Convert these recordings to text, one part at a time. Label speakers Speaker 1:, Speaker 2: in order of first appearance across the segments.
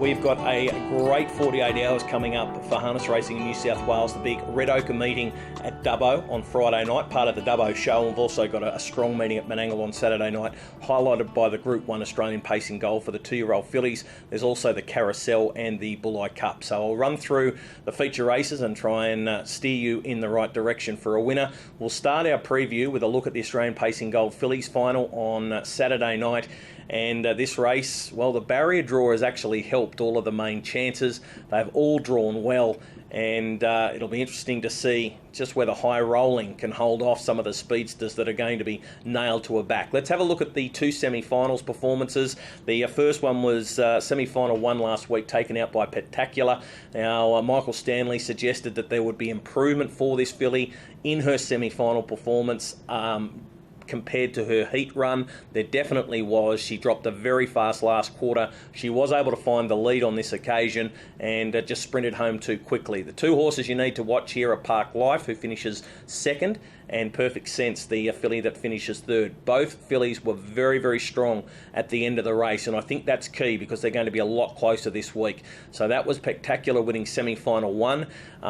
Speaker 1: We've got a great 48 hours coming up for harness racing in New South Wales, the big Red Ochre meeting at Dubbo on Friday night, part of the Dubbo show. We've also got a strong meeting at Menangle on Saturday night, highlighted by the Group 1 Australian Pacing Goal for the 2-year-old fillies. There's also the Carousel and the Bulleye Cup. So I'll run through the feature races and try and steer you in the right direction for a winner. We'll start our preview with a look at the Australian Pacing Gold fillies final on Saturday night. And this race, well, the barrier draw has actually helped all of the main chances. They've all drawn well, and it'll be interesting to see just whether High Rolling can hold off some of the speedsters that are going to be nailed to a back. Let's have a look at the two semi-finals performances. The first one was semi-final 1 last week, taken out by Spectacular. Now, Michael Stanley suggested that there would be improvement for this filly in her semi-final performance. Compared to her heat run, there definitely was. She dropped a very fast last quarter. She was able to find the lead on this occasion and just sprinted home too quickly. The two horses you need to watch here are Park Life, who finishes second, and Perfect Sense, the filly that finishes third. Both fillies were very, very strong at the end of the race, and I think that's key because they're going to be a lot closer this week. So that was Spectacular winning semi-final 1.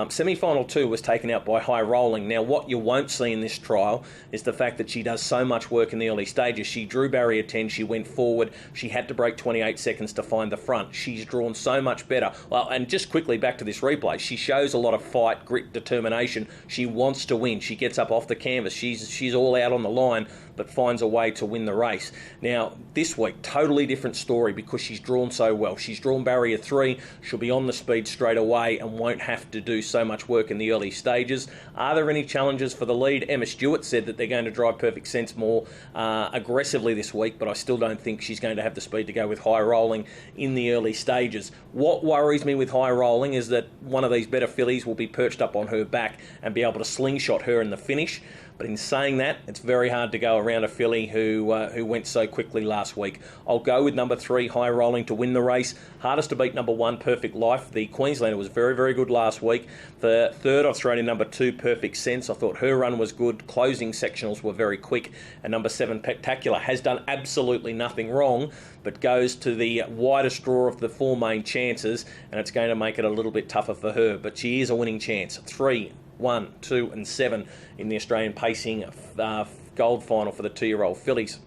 Speaker 1: Semi-final 2 was taken out by High Rolling. Now, what you won't see in this trial is the fact that she does so much work in the early stages. She drew barrier 10, she went forward, she had to break 28 seconds to find the front. She's drawn so much better. Well, and just quickly back to this replay, she shows a lot of fight, grit, determination. She wants to win. She gets up off the canvas. She's all out on the line, but finds a way to win the race. Now, this week, totally different story because she's drawn so well. She's drawn barrier 3. She'll be on the speed straight away and won't have to do so much work in the early stages. Are there any challenges for the lead? Emma Stewart said that they're going to drive Perfect Sense more aggressively this week, but I still don't think she's going to have the speed to go with High Rolling in the early stages. What worries me with High Rolling is that one of these better fillies will be perched up on her back and be able to slingshot her in the finish. But in saying that, it's very hard to go around a filly who went so quickly last week. I'll go with number 3, High Rolling, to win the race. Hardest to beat number 1, Perfect Life. The Queenslander was very, very good last week. For third, I've thrown in number 2, Perfect Sense. I thought her run was good. Closing sectionals were very quick. And number 7, Spectacular, has done absolutely nothing wrong, but goes to the widest draw of the 4 main chances, and it's going to make it a little bit tougher for her. But she is a winning chance. 3, 1, 2 and 7 in the Australian Pacing Gold final for the 2-year-old fillies.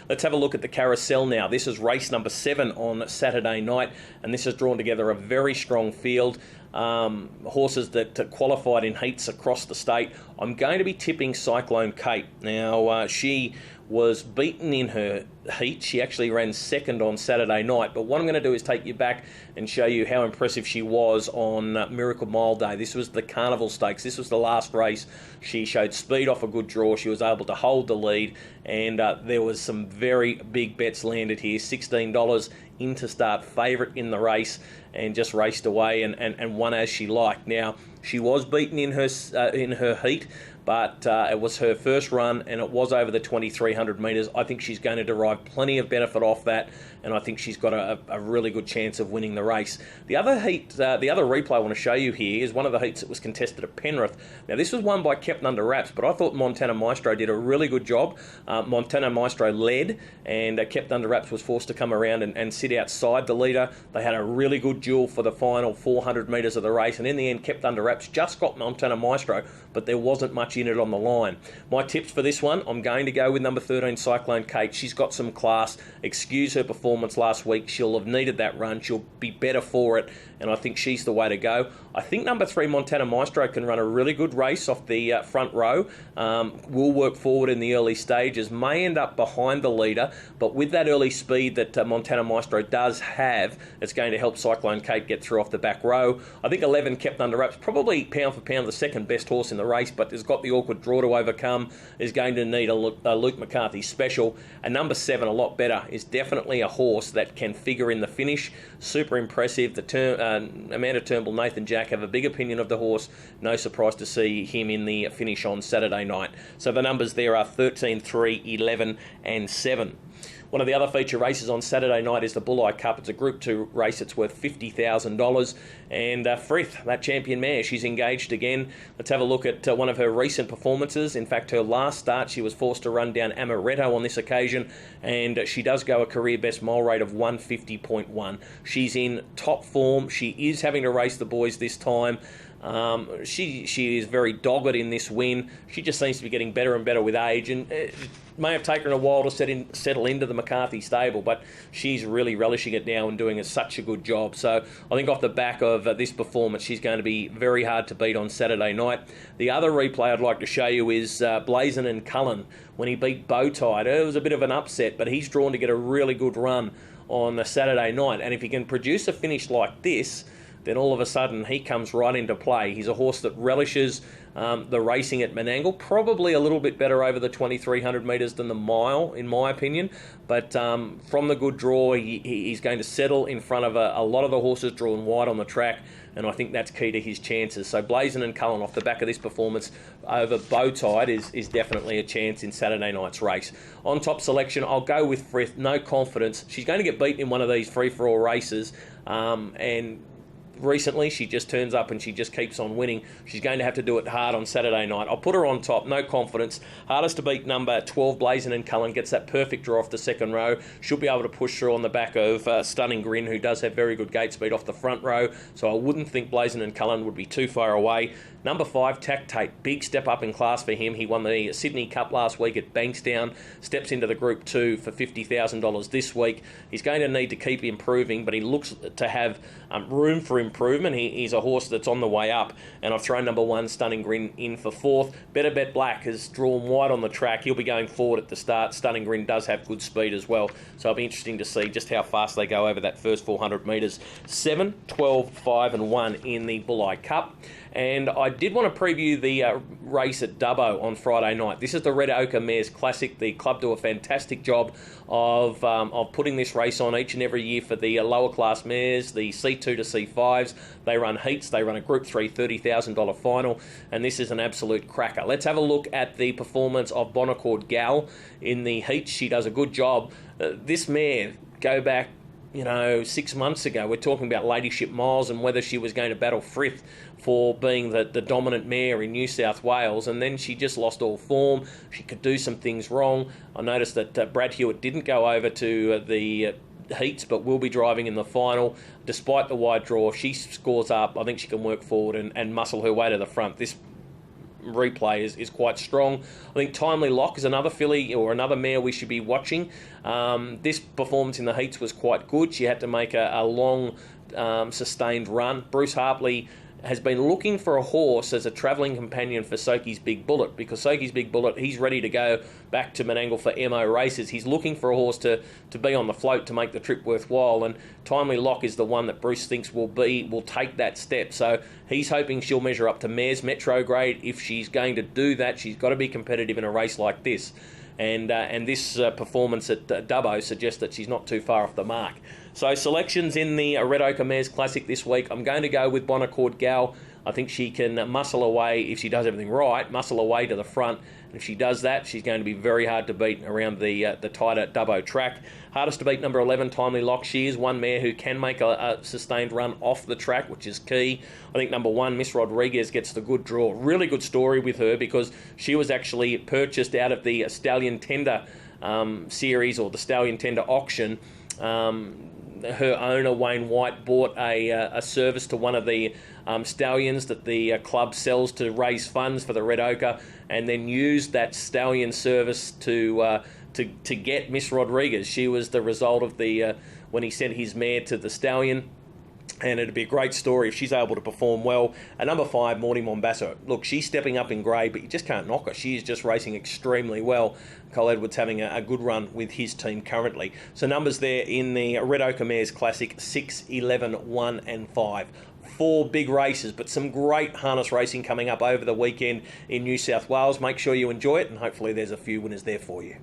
Speaker 1: Let's have a look at the Carousel now. This is race number 7 on Saturday night, and this has drawn together a very strong field. Horses that qualified in heats across the state. I'm going to be tipping Cyclone Kate. Now, she was beaten in her heat. She actually ran second on Saturday night, but what I'm going to do is take you back and show you how impressive she was on Miracle Mile Day. This was the Carnival Stakes. This was the last race. She showed speed off a good draw. She was able to hold the lead, and there was some very big bets landed here. $16 into start favourite in the race, and just raced away and won as she liked. Now, she was beaten in her heat, but it was her first run, and it was over the 2,300 metres. I think she's going to derive plenty of benefit off that, and I think she's got a really good chance of winning the race. The other heat, the other replay I want to show you here is one of the heats that was contested at Penrith. Now, this was won by Kept Under Wraps, but I thought Montana Maestro did a really good job. Montana Maestro led, and Kept Under Wraps was forced to come around and sit outside the leader. They had a really good duel for the final 400 metres of the race, and in the end, Kept Under Wraps just got Montana Maestro, but there wasn't much in it on the line. My tips for this one, I'm going to go with number 13, Cyclone Kate. She's got some class. Excuse her performance last week. She'll have needed that run. She'll be better for it, and I think she's the way to go. I think number 3, Montana Maestro, can run a really good race off the front row. Will work forward in the early stages. May end up behind the leader, but with that early speed that Montana Maestro does have, it's going to help Cyclone Kate get through off the back row. I think 11, Kept Under Wraps, probably pound for pound the second best horse in the race, but has got the awkward draw to overcome, is going to need a Luke McCarthy special. And number 7, a lot better, is definitely a horse that can figure in the finish. Super impressive. The Amanda Turnbull, Nathan Jack Jack have a big opinion of the horse. No surprise to see him in the finish on Saturday night. So the numbers there are 13, 3, 11 and 7. One of the other feature races on Saturday night is the Bulleye Cup. It's a Group 2 race. It's worth $50,000. And Frith, that champion mare, she's engaged again. Let's have a look at one of her recent performances. In fact, her last start, she was forced to run down Amaretto on this occasion, and she does go a career best mile rate of 150.1. She's in top form. She is having to race the boys this time. She is very dogged in this win. She just seems to be getting better and better with age, and it may have taken her a while to settle into the McCarthy stable, but she's really relishing it now and doing such a good job. So I think off the back of this performance, she's going to be very hard to beat on Saturday night. The other replay I'd like to show you is Blazin' and Cullen when he beat Bowtide. It was a bit of an upset, but he's drawn to get a really good run on a Saturday night, and if he can produce a finish like this, then all of a sudden he comes right into play. He's a horse that relishes the racing at Menangle, probably a little bit better over the 2,300 metres than the mile, in my opinion. But from the good draw, he's going to settle in front of a lot of the horses drawn wide on the track, and I think that's key to his chances. So Blazin' and Cullen off the back of this performance over Bowtide is definitely a chance in Saturday night's race. On top selection, I'll go with Frith. No confidence. She's going to get beaten in one of these free-for-all races, and recently she just turns up and she just keeps on winning. She's going to have to do it hard on Saturday night. I'll put her on top, no confidence. Hardest to beat number 12, Blazin' and Cullen, gets that perfect draw off the second row. She'll be able to push through on the back of Stunning Grin, who does have very good gate speed off the front row, so I wouldn't think Blazin' and Cullen would be too far away. Number 5, Tactate, big step up in class for him. He won the Sydney Cup last week at Bankstown, steps into the Group 2 for $50,000 this week. He's going to need to keep improving, but he looks to have room for improvement. He's a horse that's on the way up, and I've thrown number 1, Stunning Grin, in for 4th. Better Bet Black has drawn wide on the track. He'll be going forward at the start. Stunning Grin does have good speed as well, so it'll be interesting to see just how fast they go over that first 400 metres. 7, 12, 5 and 1 in the Bulleye Cup. And I did want to preview the race at Dubbo on Friday night. This is the Red Ochre Mares Classic. The club do a fantastic job of putting this race on each and every year for the lower class mares, the C2 to C5s. They run heats. They run a Group 3 $30,000 final, and this is an absolute cracker. Let's have a look at the performance of Bonaccord Gal in the heats. She does a good job. This mare, go back 6 months ago, we're talking about Ladyship Miles and whether she was going to battle Frith for being the dominant mare in New South Wales, and then she just lost all form. She could do some things wrong. I noticed that Brad Hewitt didn't go over to the heats, but will be driving in the final. Despite the wide draw, if she scores up, I think she can work forward and muscle her way to the front. This replay is quite strong. I think Timely Lock is another filly or another mare we should be watching. This performance in the heats was quite good. She had to make a long sustained run. Bruce Harpley has been looking for a horse as a travelling companion for Soki's Big Bullet, because Soki's Big Bullet, he's ready to go back to Menangle for MO races. He's looking for a horse to be on the float to make the trip worthwhile, and Timely Lock is the one that Bruce thinks will take that step. So he's hoping she'll measure up to Mares Metro grade. If she's going to do that, she's got to be competitive in a race like this. And this performance at Dubbo suggests that she's not too far off the mark. So selections in the Red Ochre Mares Classic this week, I'm going to go with Bonaccord Gal. I think she can muscle away, if she does everything right, muscle away to the front. And if she does that, she's going to be very hard to beat around the tighter Dubbo track. Hardest to beat, number 11, Timely Lock. She is one mare who can make a sustained run off the track, which is key. I think number 1, Miss Rodriguez, gets the good draw. Really good story with her, because she was actually purchased out of the Stallion Tender series, or the Stallion Tender auction. Her owner, Wayne White, bought a service to one of the stallions that the club sells to raise funds for the Red Ochre, and then used that stallion service to get Miss Rodriguez. She was the result of when he sent his mare to the stallion. And it'd be a great story if she's able to perform well. And number 5, Morty Mombasa. Look, she's stepping up in grade, but you just can't knock her. She is just racing extremely well. Cole Edwards having a good run with his team currently. So numbers there in the Red Ochre Mares Classic, 6, 11, 1 and 5. 4 big races, but some great harness racing coming up over the weekend in New South Wales. Make sure you enjoy it, and hopefully there's a few winners there for you.